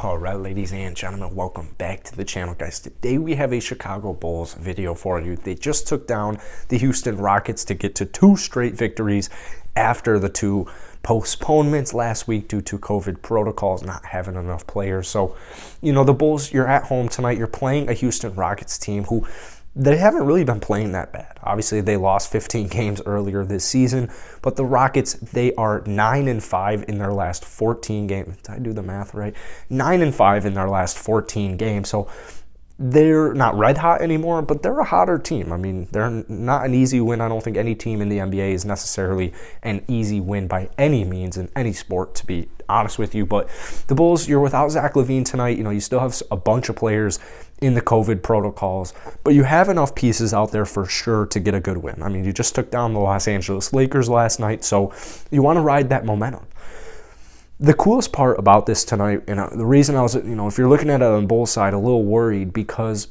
All right, ladies and gentlemen, welcome back to the channel, guys. Today we have a Chicago Bulls video for you. They just took down the Houston Rockets to get to 2 straight victories after the 2 postponements last week due to COVID protocols, not having enough players. So, the Bulls, you're at home tonight. You're playing a Houston Rockets team who they haven't really been playing that bad. Obviously, they lost 15 games earlier this season, but the Rockets, they are 9-5 in their last 14 games. Did I do the math right? 9-5 in their last 14 games. So they're not red hot anymore, but they're a hotter team. I mean, they're not an easy win. I don't think any team in the NBA is necessarily an easy win by any means in any sport, to be honest with you. But the Bulls, you're without Zach LaVine tonight. You still have a bunch of players in the COVID protocols, but you have enough pieces out there for sure to get a good win. I mean, you just took down the Los Angeles Lakers last night, so you want to ride that momentum. The coolest part about this tonight, and the reason I was, if you're looking at it on Bulls side, a little worried because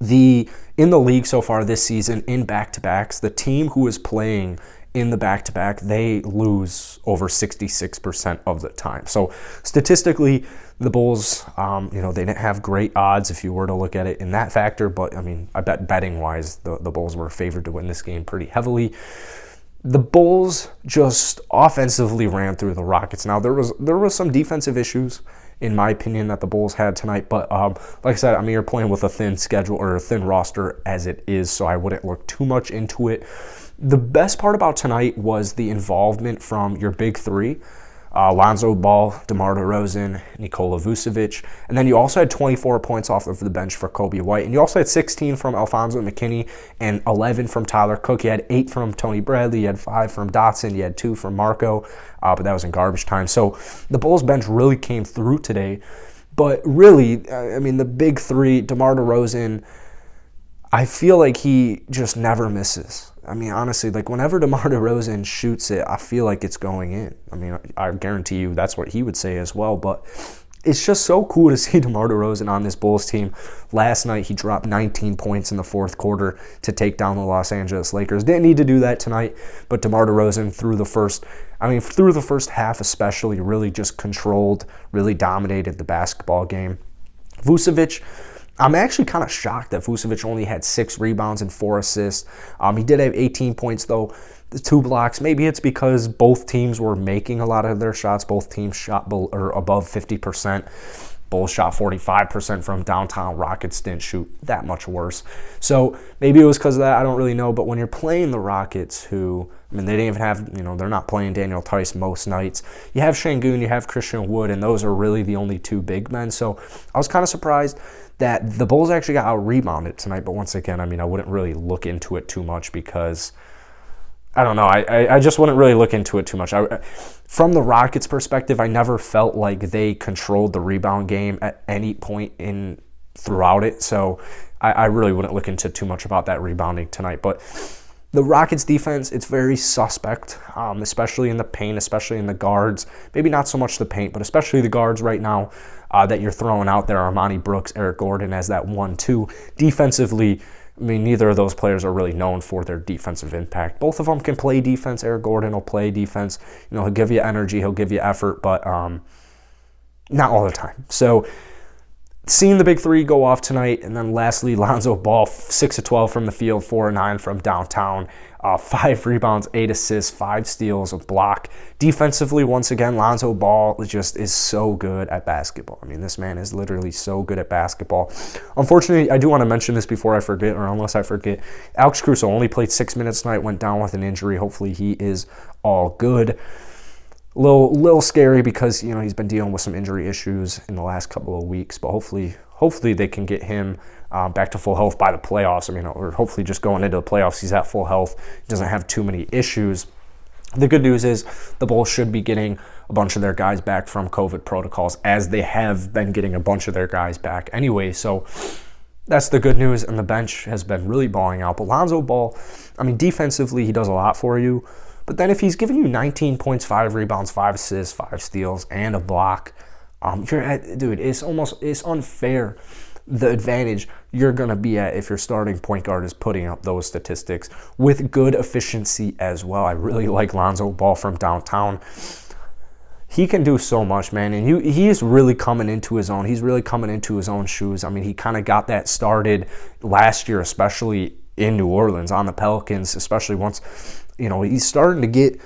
in the league so far this season in back-to-backs, the team who is playing in the back-to-back, they lose over 66% of the time. So statistically, the Bulls, they didn't have great odds if you were to look at it in that factor, but I bet betting-wise, the Bulls were favored to win this game pretty heavily. The Bulls just offensively ran through the Rockets. Now, there was some defensive issues, in my opinion, that the Bulls had tonight. But like I said, you're playing with a thin schedule or a thin roster as it is, so I wouldn't look too much into it. The best part about tonight was the involvement from your big three, Lonzo Ball, DeMar DeRozan, Nikola Vucevic, and then you also had 24 points off of the bench for Coby White, and you also had 16 from Alfonzo McKinney and 11 from Tyler Cook. You had 8 from Tony Bradley, you had 5 from Dotson, you had 2 from Marco, but that was in garbage time. So the Bulls bench really came through today, but really, the big three, DeMar DeRozan, I feel like he just never misses. Honestly, whenever DeMar DeRozan shoots it, I feel like it's going in. I guarantee you that's what he would say as well, but it's just so cool to see DeMar DeRozan on this Bulls team. Last night, he dropped 19 points in the fourth quarter to take down the Los Angeles Lakers. Didn't need to do that tonight, but DeMar DeRozan through the first half especially, really just controlled, really dominated the basketball game. Vucevic, I'm actually kind of shocked that Vucevic only had 6 rebounds and 4 assists. He did have 18 points, though, the 2 blocks. Maybe it's because both teams were making a lot of their shots. Both teams shot above 50%. Bulls shot 45% from downtown. Rockets didn't shoot that much worse. So maybe it was because of that. I don't really know. But when you're playing the Rockets, who, they didn't even have, they're not playing Daniel Tice most nights. You have Şengün, you have Christian Wood, and those are really the only 2 big men. So I was kind of surprised that the Bulls actually got out-rebounded tonight. But once again, I wouldn't really look into it too much because, I don't know, I just wouldn't really look into it too much. From the Rockets' perspective, I never felt like they controlled the rebound game at any point throughout it. So I really wouldn't look into too much about that rebounding tonight. But the Rockets' defense, it's very suspect, especially in the paint, especially in the guards. Maybe not so much the paint, but especially the guards right now that you're throwing out there. Armani Brooks, Eric Gordon as that 1-2. Defensively, neither of those players are really known for their defensive impact. Both of them can play defense. Eric Gordon will play defense. He'll give you energy, he'll give you effort, but not all the time. So seeing the big three go off tonight, and then lastly, Lonzo Ball, 6 of 12 from the field, 4 of 9 from downtown, 5 rebounds, 8 assists, 5 steals, a block. Defensively, once again, Lonzo Ball just is so good at basketball. This man is literally so good at basketball. Unfortunately, I do want to mention this before I forget, or unless I forget, Alex Caruso only played 6 minutes tonight, went down with an injury. Hopefully he is all good. Little scary because he's been dealing with some injury issues in the last couple of weeks, but hopefully they can get him back to full health by the playoffs. Or hopefully just going into the playoffs, he's at full health, doesn't have too many issues. The good news is the Bulls should be getting a bunch of their guys back from COVID protocols, as they have been getting a bunch of their guys back anyway. So that's the good news, and the bench has been really balling out. But Lonzo Ball, defensively, he does a lot for you. But then if he's giving you 19 points, 5 rebounds, 5 assists, 5 steals, and a block, it's unfair the advantage you're going to be at if your starting point guard is putting up those statistics with good efficiency as well. I really like Lonzo Ball from downtown. he can do so much, man, and he is really coming into his own. He's really coming into his own shoes. I mean, he kind of got that started last year, especially in New Orleans on the Pelicans, especially once, he's starting to get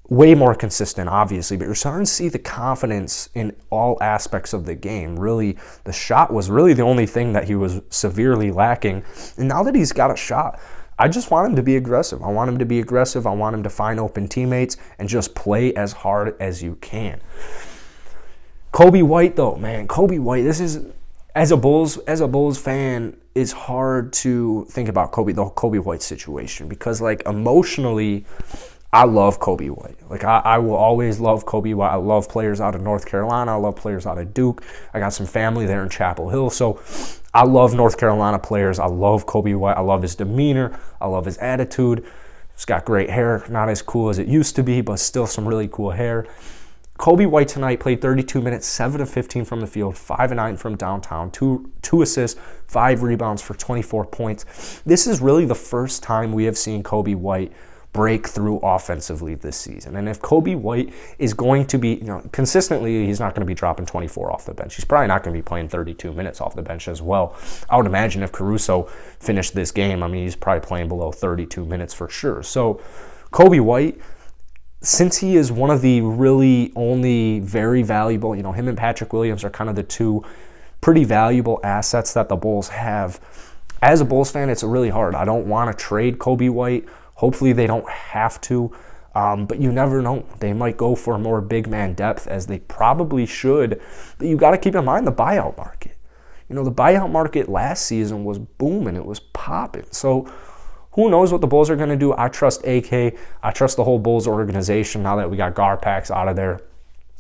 way more consistent, obviously, but you're starting to see the confidence in all aspects of the game. Really, the shot was really the only thing that he was severely lacking, and now that he's got a shot, I just want him to be aggressive. I want him to find open teammates and just play as hard as you can. Coby White, though, man, Coby White, this is, as a Bulls fan, it's hard to think about the Coby White situation because, like, emotionally, I love Coby White. Like, I will always love Coby White. I love players out of North Carolina. I love players out of Duke. I got some family there in Chapel Hill, so I love North Carolina players. I love Coby White. I love his demeanor. I love his attitude. He's got great hair. Not as cool as it used to be, but still some really cool hair. Coby White tonight played 32 minutes, 7 of 15 from the field, 5 of 9 from downtown, two assists, 5 rebounds for 24 points. This is really the first time we have seen Coby White break through offensively this season. And if Coby White is going to be, consistently, he's not going to be dropping 24 off the bench. He's probably not going to be playing 32 minutes off the bench as well. I would imagine if Caruso finished this game, he's probably playing below 32 minutes for sure. So Coby White, since he is one of the really only very valuable, him and Patrick Williams are kind of the two pretty valuable assets that the Bulls have. As a Bulls fan, it's really hard. I don't want to trade Coby White. Hopefully they don't have to, but you never know. They might go for more big man depth, as they probably should. But you got to keep in mind the buyout market. The buyout market last season was booming. It was popping. So who knows what the Bulls are going to do. I trust AK. I trust the whole Bulls organization now that we got Garpax out of there.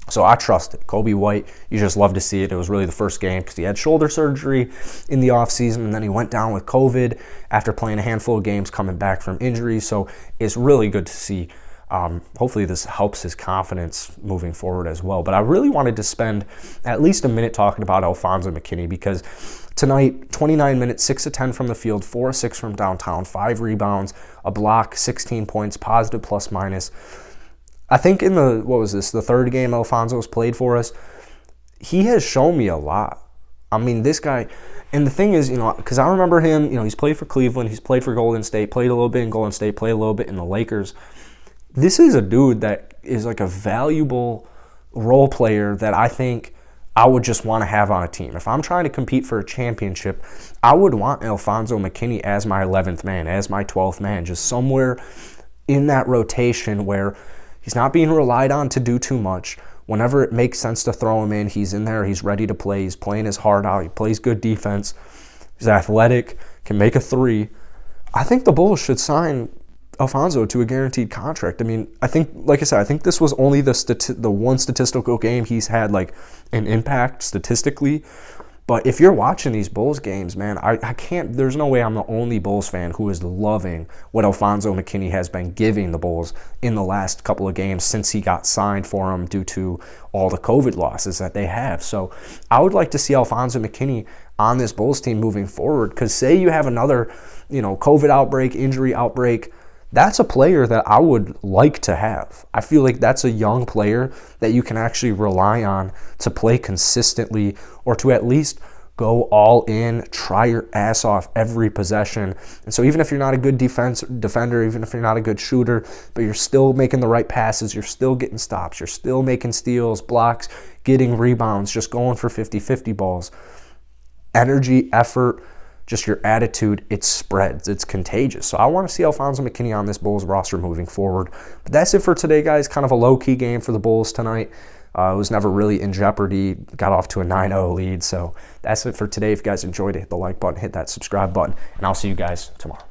So I trust it. Coby White, you just love to see it. It was really the first game because he had shoulder surgery in the offseason, and then he went down with COVID after playing a handful of games coming back from injury. So it's really good to see. Hopefully this helps his confidence moving forward as well. But I really wanted to spend at least a minute talking about Alfonzo McKinnie because tonight, 29 minutes, 6 of 10 from the field, 4 of 6 from downtown, 5 rebounds, a block, 16 points, positive plus minus. I think in the third game Alfonso's played for us, he has shown me a lot. This guy, and the thing is, because I remember him, he's played for Cleveland, he's played for Golden State, played a little bit in Golden State, played a little bit in the Lakers. This is a dude that is like a valuable role player that I think I would just want to have on a team. If I'm trying to compete for a championship, I would want Alfonzo McKinnie as my 11th man, as my 12th man, just somewhere in that rotation where he's not being relied on to do too much. Whenever it makes sense to throw him in, he's in there, he's ready to play, he's playing his heart out, he plays good defense, he's athletic, can make a three. I think the Bulls should sign Alfonzo to a guaranteed contract. I think, like I said, I think this was only the one statistical game he's had like an impact statistically. But if you're watching these Bulls games, man, I can't, there's no way I'm the only Bulls fan who is loving what Alfonzo McKinnie has been giving the Bulls in the last couple of games since he got signed for them due to all the COVID losses that they have. So I would like to see Alfonzo McKinnie on this Bulls team moving forward, because say you have another, COVID outbreak, injury outbreak, that's a player that I would like to have. I feel like that's a young player that you can actually rely on to play consistently, or to at least go all in, try your ass off every possession. And so even if you're not a good defender, even if you're not a good shooter, but you're still making the right passes, you're still getting stops, you're still making steals, blocks, getting rebounds, just going for 50-50 balls. Energy, effort, just your attitude, it spreads. It's contagious. So I want to see Alfonzo McKinnie on this Bulls roster moving forward. But that's it for today, guys. Kind of a low-key game for the Bulls tonight. It was never really in jeopardy. Got off to a 9-0 lead. So that's it for today. If you guys enjoyed it, hit the like button, hit that subscribe button, and I'll see you guys tomorrow.